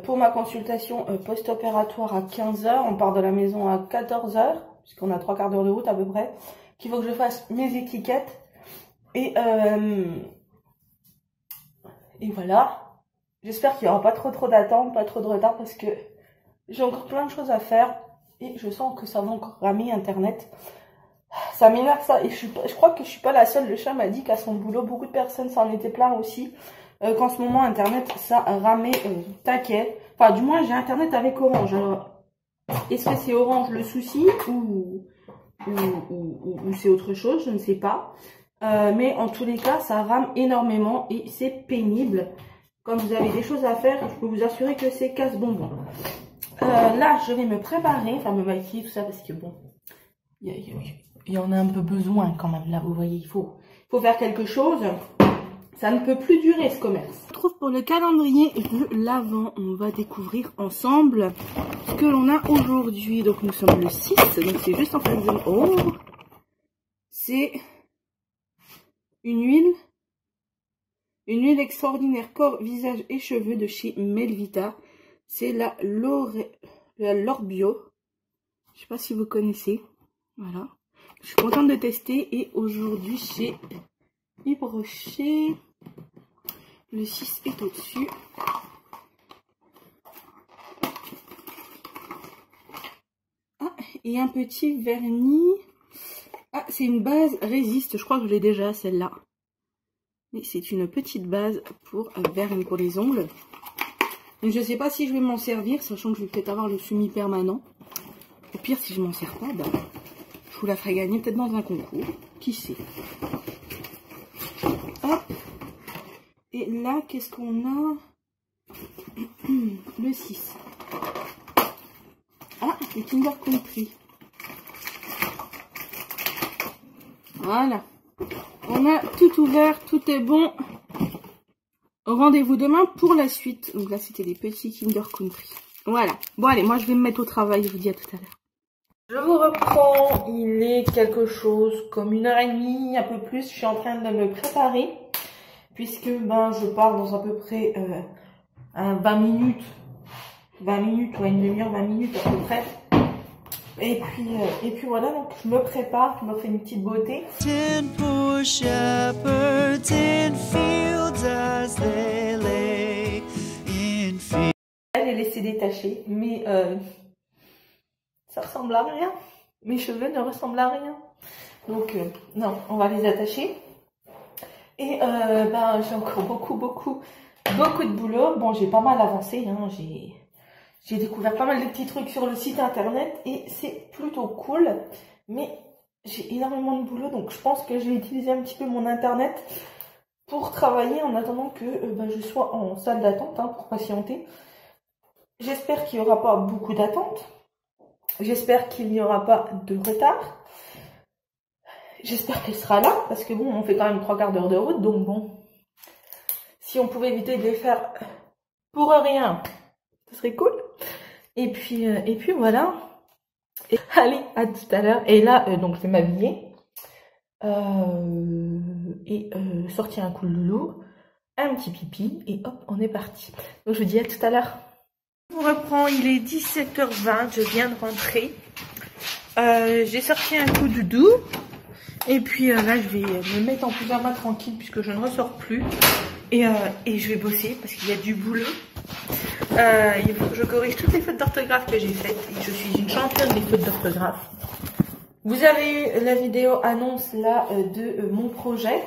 pour ma consultation post-opératoire à 15 h. On part de la maison à 14 h, puisqu'on a 3/4 d'heure de route à peu près. Qu'il faut que je fasse mes étiquettes. Et voilà. J'espère qu'il n'y aura pas trop d'attente, pas trop de retard, parce que j'ai encore plein de choses à faire. Et je sens que ça va encore ramer Internet. Ça m'énerve ça. Et je crois que je suis pas la seule. Le chat m'a dit qu'à son boulot, beaucoup de personnes s'en étaient plaints aussi. Qu'en ce moment, Internet, ça ramait taquet. Enfin, du moins, j'ai Internet avec Orange. Alors, est-ce que c'est Orange le souci ou c'est autre chose? Je ne sais pas. Mais en tous les cas, ça rame énormément et c'est pénible. Quand vous avez des choses à faire, je peux vous assurer que c'est casse-bonbon. Là, je vais me préparer, enfin me maquiller, tout ça, parce que bon, il y en a un peu besoin quand même. Là, vous voyez, il faut faire quelque chose. Ça ne peut plus durer ce commerce. On se retrouve pour le calendrier de l'Avent. On va découvrir ensemble ce que l'on a aujourd'hui. Donc nous sommes le 6, donc c'est juste en fin de zone. Oh, c'est une huile extraordinaire corps, visage et cheveux de chez Melvita. C'est la L'Orbio. Je sais pas si vous connaissez. Voilà. Je suis contente de tester. Et aujourd'hui, chez Yves Rocher, le 6 est au-dessus. Ah, et un petit vernis. Ah, c'est une base résiste. Je crois que je l'ai déjà, celle-là. Mais c'est une petite base pour vernis pour les ongles. Donc je ne sais pas si je vais m'en servir, sachant que je vais peut-être avoir le semi-permanent. Au pire, si je m'en sers pas, bah, je vous la ferai gagner peut-être dans un concours. Qui sait? Hop. Et là, qu'est-ce qu'on a? Le 6. Ah, le Kinder Country. Voilà. On a tout ouvert, tout est bon. Rendez-vous demain pour la suite. Donc là, c'était des petits Kinder Country. Voilà. Bon, allez, moi, je vais me mettre au travail. Je vous dis à tout à l'heure. Je vous reprends. Il est quelque chose comme 1 h 30, un peu plus. Je suis en train de me préparer. Puisque, ben, je pars dans à peu près 20 minutes. 20 minutes, ou une demi-heure, 20 minutes à peu près. Et puis voilà, donc je me prépare, je me fais une petite beauté. Elle est laissée détacher, mais ça ressemble à rien. Mes cheveux ne ressemblent à rien. Donc, non, on va les attacher. Et j'ai encore beaucoup de boulot. Bon, j'ai pas mal avancé, hein. J'ai découvert pas mal de petits trucs sur le site internet et c'est plutôt cool. Mais j'ai énormément de boulot, donc je pense que je vais utiliser un petit peu mon internet pour travailler en attendant que je sois en salle d'attente, hein, pour patienter. J'espère qu'il n'y aura pas beaucoup d'attente. J'espère qu'il n'y aura pas de retard. J'espère qu'elle sera là, parce que bon, on fait quand même 3/4 d'heure de route, donc bon, si on pouvait éviter de les faire pour rien, ce serait cool. Et puis voilà. Et, allez, à tout à l'heure. Et là, donc je vais m'habiller sortir un coup de loulou, un petit pipi, et hop, on est parti. Donc je vous dis à tout à l'heure. Je vous reprends, il est 17h20, je viens de rentrer. J'ai sorti un coup de doudou. Et puis là, je vais me mettre en pyjama tranquille puisque je ne ressors plus. Et je vais bosser parce qu'il y a du boulot. Il faut que je corrige toutes les fautes d'orthographe que j'ai faites. Et je suis une championne des fautes d'orthographe. Vous avez eu la vidéo annonce là de mon projet.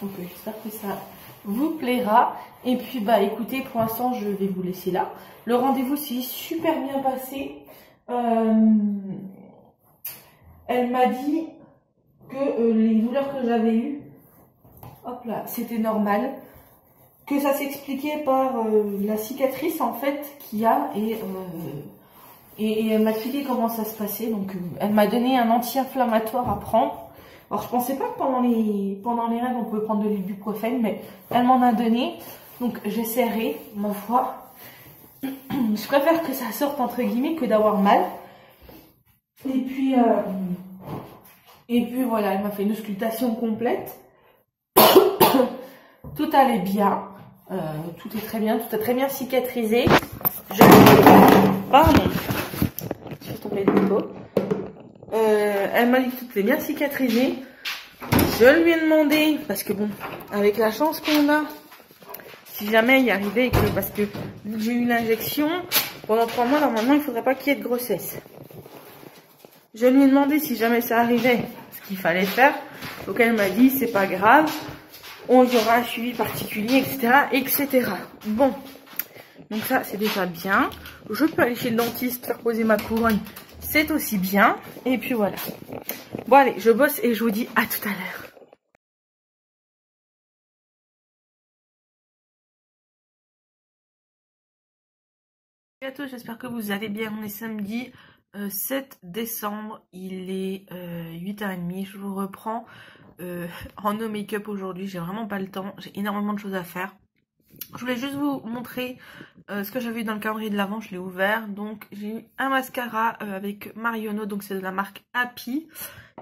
Donc j'espère que ça vous plaira. Et puis écoutez, pour l'instant, je vais vous laisser là. Le rendez-vous s'est super bien passé. Elle m'a dit que les douleurs que j'avais eues, hop là, c'était normal, que ça s'expliquait par la cicatrice en fait qu'il y a, et elle m'a expliqué comment ça se passait. Donc elle m'a donné un anti-inflammatoire à prendre. Alors je pensais pas que pendant les règles on pouvait prendre de l'ibuprofène, mais elle m'en a donné, donc j'essaierai, ma foi. Je préfère que ça sorte entre guillemets que d'avoir mal. Et puis voilà, elle m'a fait une auscultation complète. Tout allait bien. Tout est très bien. Tout a très bien cicatrisé. Pardon. Je suis tombée de nouveau. Elle m'a dit que tout était bien cicatrisé. Je lui ai demandé, parce que bon, avec la chance qu'on a, si jamais il y arrivait, parce que j'ai eu l'injection, pendant 3 mois, normalement, il ne faudrait pas qu'il y ait de grossesse. Je lui ai demandé si jamais ça arrivait, ce qu'il fallait faire. Donc elle m'a dit, c'est pas grave, on y aura un suivi particulier, etc. Bon, donc ça c'est déjà bien. Je peux aller chez le dentiste, faire poser ma couronne, c'est aussi bien. Et puis voilà. Bon allez, je bosse et je vous dis à tout à l'heure. Salut à tous, j'espère que vous allez bien. On est samedi 7 décembre, il est 8h30, je vous reprends en no make-up aujourd'hui, j'ai vraiment pas le temps, j'ai énormément de choses à faire. Je voulais juste vous montrer ce que j'avais eu dans le calendrier de l'Avent, je l'ai ouvert. Donc j'ai eu un mascara avec Marionneau, donc c'est de la marque Happy.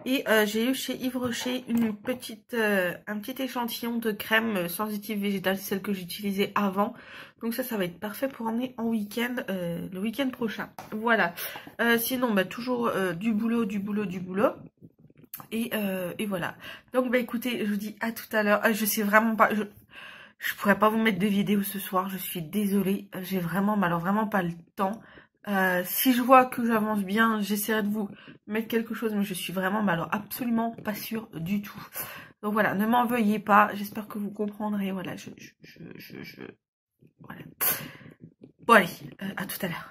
Et j'ai eu chez Yves Rocher un petit échantillon de crème sensitive végétale, c'est celle que j'utilisais avant. Donc ça va être parfait pour emmener en week-end, le week-end prochain. Voilà. Sinon, toujours du boulot. Et voilà. Donc écoutez, je vous dis à tout à l'heure. Je sais vraiment pas... Je pourrais pas vous mettre de vidéo ce soir, je suis désolée. J'ai vraiment pas le temps. Si je vois que j'avance bien, j'essaierai de vous mettre quelque chose, mais je suis vraiment absolument pas sûre du tout. Donc voilà, ne m'en veuillez pas, j'espère que vous comprendrez. Voilà, voilà. Bon allez, à tout à l'heure.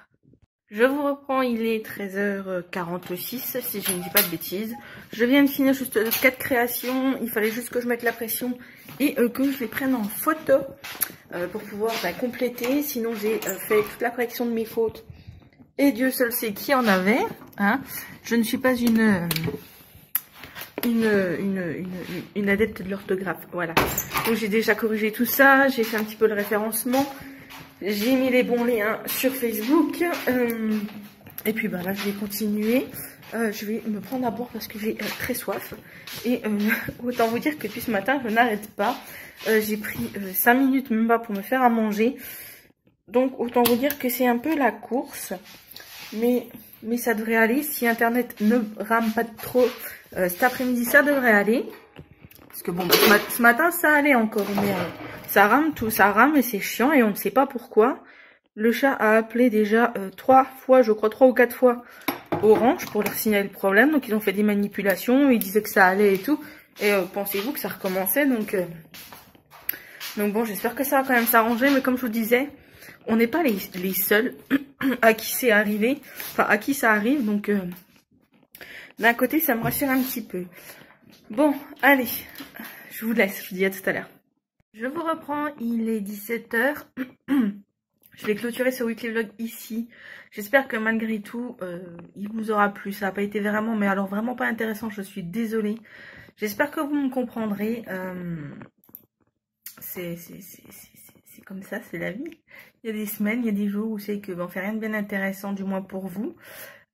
Je vous reprends, il est 13h46, si je ne dis pas de bêtises. Je viens de finir juste 4 créations, il fallait juste que je mette la pression et que je les prenne en photo pour pouvoir compléter. Sinon j'ai fait toute la correction de mes fautes. Et Dieu seul sait qui en avait, hein. Je ne suis pas une adepte de l'orthographe, voilà. Donc j'ai déjà corrigé tout ça, j'ai fait un petit peu le référencement, j'ai mis les bons liens sur Facebook, et puis là je vais continuer. Je vais me prendre à boire parce que j'ai très soif. Et autant vous dire que depuis ce matin, je n'arrête pas. J'ai pris 5 minutes même pas pour me faire à manger. Donc autant vous dire que c'est un peu la course. Mais ça devrait aller. Si Internet ne rame pas trop cet après-midi, ça devrait aller. Parce que bon, ce matin, ça allait encore. Mais ça rame et c'est chiant et on ne sait pas pourquoi. Le chat a appelé déjà 3 fois, je crois 3 ou 4 fois Orange pour leur signaler le problème. Donc ils ont fait des manipulations, ils disaient que ça allait et tout. Et pensez-vous que ça recommençait. Donc bon, j'espère que ça va quand même s'arranger. Mais comme je vous disais, on n'est pas les seuls à qui c'est arrivé. Enfin, à qui ça arrive. Donc d'un côté, ça me rassure un petit peu. Bon, allez, je vous laisse. Je vous dis à tout à l'heure. Je vous reprends, il est 17 h. Je vais clôturer ce weekly vlog ici. J'espère que malgré tout, il vous aura plu. Ça n'a pas été vraiment, mais alors vraiment pas intéressant. Je suis désolée. J'espère que vous me comprendrez. C'est comme ça, c'est la vie. Il y a des semaines, il y a des jours où c'est que on fait rien de bien intéressant, du moins pour vous.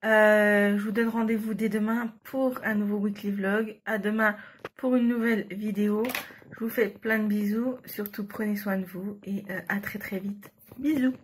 Je vous donne rendez-vous dès demain pour un nouveau weekly vlog. À demain pour une nouvelle vidéo. Je vous fais plein de bisous. Surtout prenez soin de vous et à très très vite. Bisous.